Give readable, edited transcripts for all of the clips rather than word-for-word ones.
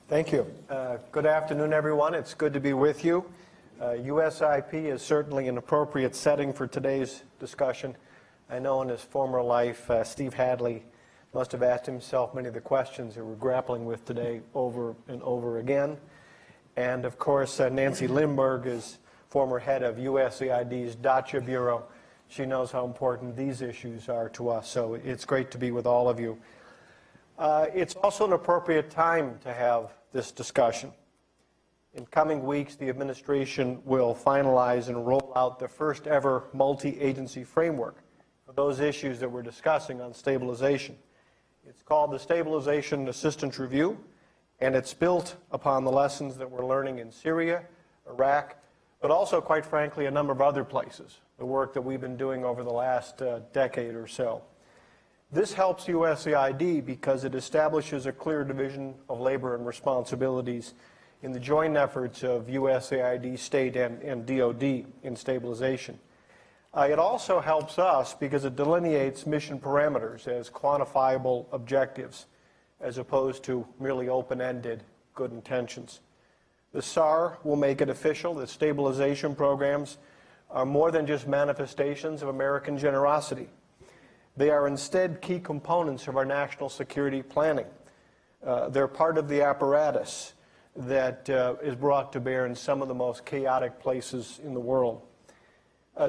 Thank you. Good afternoon, everyone. It's good to be with you. USIP is certainly an appropriate setting for today's discussion. I know in his former life, Steve Hadley must have asked himself many of the questions that we're grappling with today over and over again. And of course, Nancy Lindberg is former head of USAID's Dacha Bureau. She knows how important these issues are to us, so it's great to be with all of you. It's also an appropriate time to have this discussion. In coming weeks, the administration will finalize and roll out the first ever multi-agency framework for those issues that we're discussing on stabilization. It's called the Stabilization Assistance Review, and it's built upon the lessons that we're learning in Syria, Iraq, but also, quite frankly, a number of other places, the work that we've been doing over the last decade or so. This helps USAID because it establishes a clear division of labor and responsibilities in the joint efforts of USAID, state, and DoD in stabilization. It also helps us because it delineates mission parameters as quantifiable objectives as opposed to merely open-ended good intentions. The SAR will make it official that stabilization programs are more than just manifestations of American generosity. They are instead key components of our national security planning. They're part of the apparatus that is brought to bear in some of the most chaotic places in the world.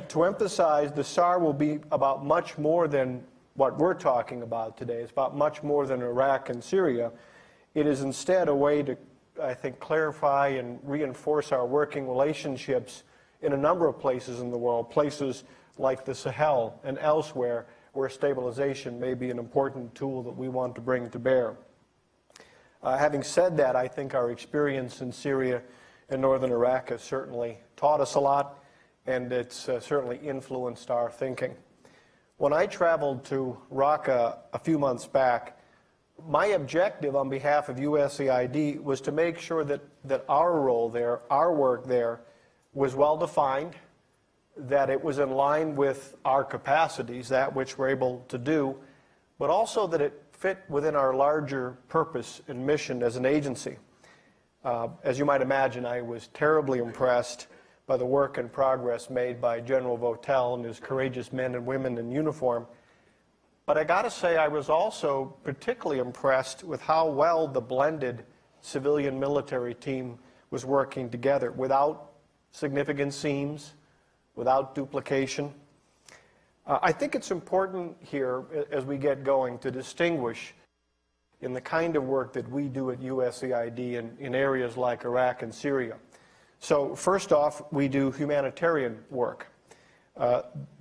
To emphasize, the SAR will be about much more than what we're talking about today. It's about much more than Iraq and Syria. It is instead a way to, I think, clarify and reinforce our working relationships in a number of places in the world, places like the Sahel and elsewhere, where stabilization may be an important tool that we want to bring to bear. Having said that, I think our experience in Syria and northern Iraq has certainly taught us a lot, and it's certainly influenced our thinking. When I traveled to Raqqa a few months back, my objective on behalf of USAID was to make sure that our role there, our work there, was well defined, that it was in line with our capacities, that which we're able to do, but also that it fit within our larger purpose and mission as an agency. As you might imagine, I was terribly impressed by the work and progress made by General Votel and his courageous men and women in uniform. But I got to say, I was also particularly impressed with how well the blended civilian-military team was working together without significant seams, without duplication. I think it's important here, as we get going, to distinguish in the kind of work that we do at USAID in areas like Iraq and Syria. So first off, we do humanitarian work.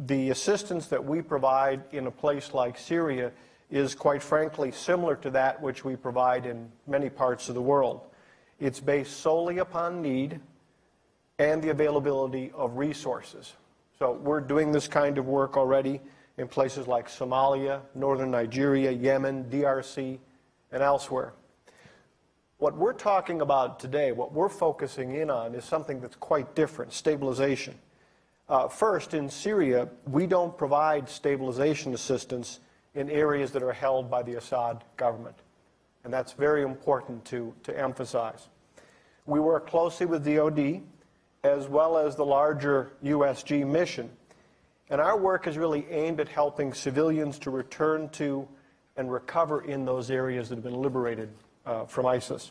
The assistance that we provide in a place like Syria is, quite frankly, similar to that which we provide in many parts of the world. It's based solely upon need and the availability of resources. So we're doing this kind of work already in places like Somalia, northern Nigeria, Yemen, DRC, and elsewhere. What we're talking about today, what we're focusing in on, is something that's quite different, stabilization. First, in Syria, we don't provide stabilization assistance in areas that are held by the Assad government. And that's very important to emphasize. We work closely with DoD, as well as the larger USG mission. And our work is really aimed at helping civilians to return to and recover in those areas that have been liberated from ISIS.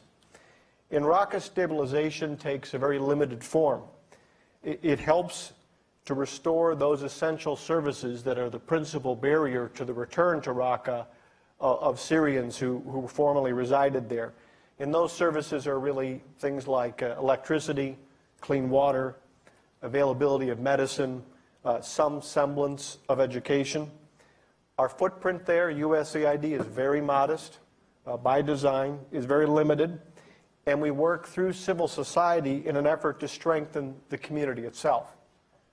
In Raqqa, stabilization takes a very limited form. It helps to restore those essential services that are the principal barrier to the return to Raqqa of Syrians who formerly resided there. And those services are really things like electricity, clean water, availability of medicine, some semblance of education. Our footprint there, USAID, is very modest, by design, is very limited, and we work through civil society in an effort to strengthen the community itself.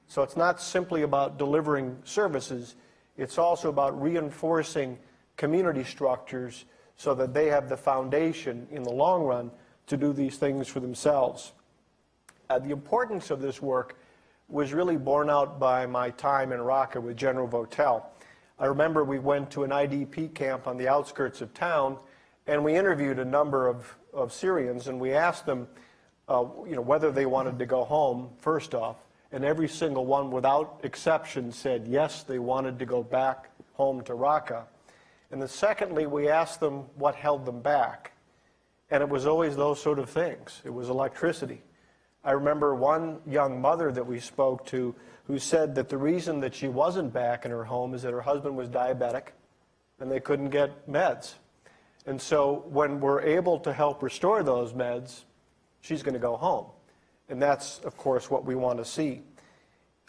So it's not simply about delivering services, it's also about reinforcing community structures so that they have the foundation in the long run to do these things for themselves. The importance of this work was really borne out by my time in Raqqa with General Votel. I remember we went to an IDP camp on the outskirts of town, and we interviewed a number of of Syrians, and we asked them whether they wanted to go home, first off, and every single one, without exception, said yes, they wanted to go back home to Raqqa. And then secondly, we asked them what held them back. And it was always those sort of things. It was electricity. I remember one young mother that we spoke to who said that the reason that she wasn't back in her home is that her husband was diabetic and they couldn't get meds. And so when we're able to help restore those meds, she's going to go home. And that's, of course, what we want to see.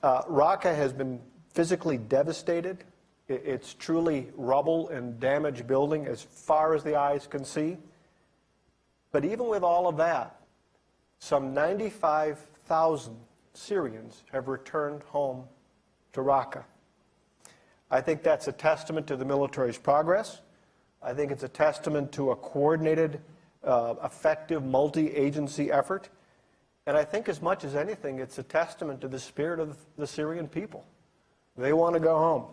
Raqqa has been physically devastated. It's truly rubble and damaged building as far as the eyes can see. But even with all of that, some 95,000 Syrians have returned home to Raqqa. I think that's a testament to the military's progress. I think it's a testament to a coordinated, effective, multi-agency effort. And I think as much as anything, it's a testament to the spirit of the Syrian people. They want to go home.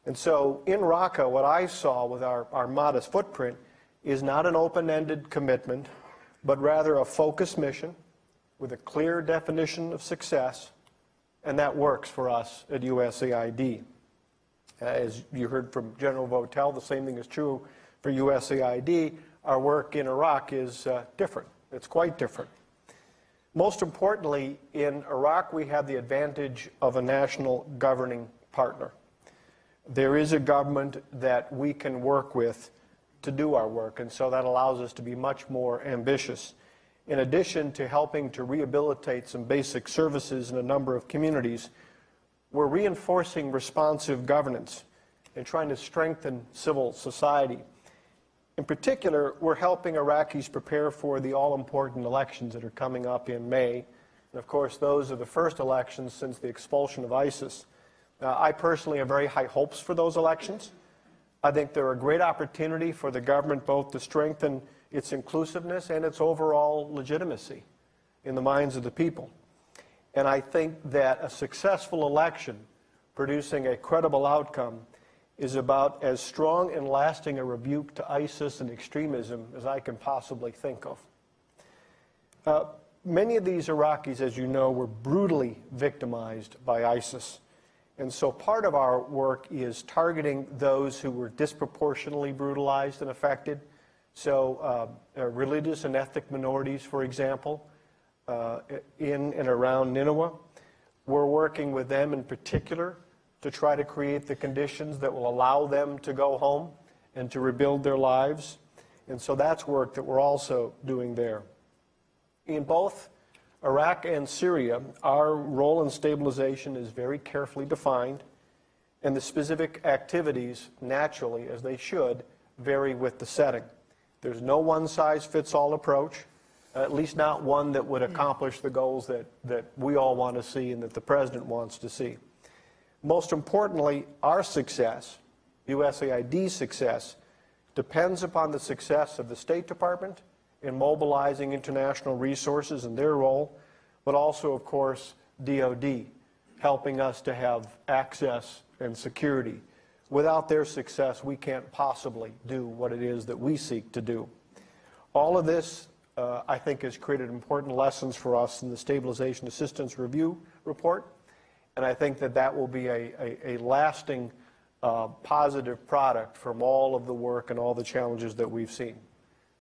And so in Raqqa, what I saw with our modest footprint is not an open-ended commitment, but rather a focused mission with a clear definition of success, and that works for us at USAID. As you heard from General Votel, the same thing is true for USAID. Our work in Iraq is different. It's quite different. Most importantly, in Iraq, we have the advantage of a national governing partner. There is a government that we can work with to do our work, and so that allows us to be much more ambitious. In addition to helping to rehabilitate some basic services in a number of communities, we're reinforcing responsive governance and trying to strengthen civil society. In particular, we're helping Iraqis prepare for the all-important elections that are coming up in May. And of course, those are the first elections since the expulsion of ISIS. I personally have very high hopes for those elections. I think they're a great opportunity for the government both to strengthen its inclusiveness and its overall legitimacy in the minds of the people. And I think that a successful election producing a credible outcome is about as strong and lasting a rebuke to ISIS and extremism as I can possibly think of. Many of these Iraqis, as you know, were brutally victimized by ISIS. And so part of our work is targeting those who were disproportionately brutalized and affected. So religious and ethnic minorities, for example, in and around Nineveh. We're working with them in particular to try to create the conditions that will allow them to go home and to rebuild their lives. And so that's work that we're also doing there. In both Iraq and Syria, our role in stabilization is very carefully defined, and the specific activities, naturally, as they should, vary with the setting. There's no one-size-fits-all approach, at least not one that would accomplish the goals that we all want to see and that the President wants to see. Most importantly, our success, USAID's success, depends upon the success of the State Department in mobilizing international resources and their role, but also, of course, DOD, helping us to have access and security. Without their success, we can't possibly do what it is that we seek to do. All of this, I think, has created important lessons for us in the Stabilization Assistance Review report, and I think that that will be a lasting positive product from all of the work and all the challenges that we've seen.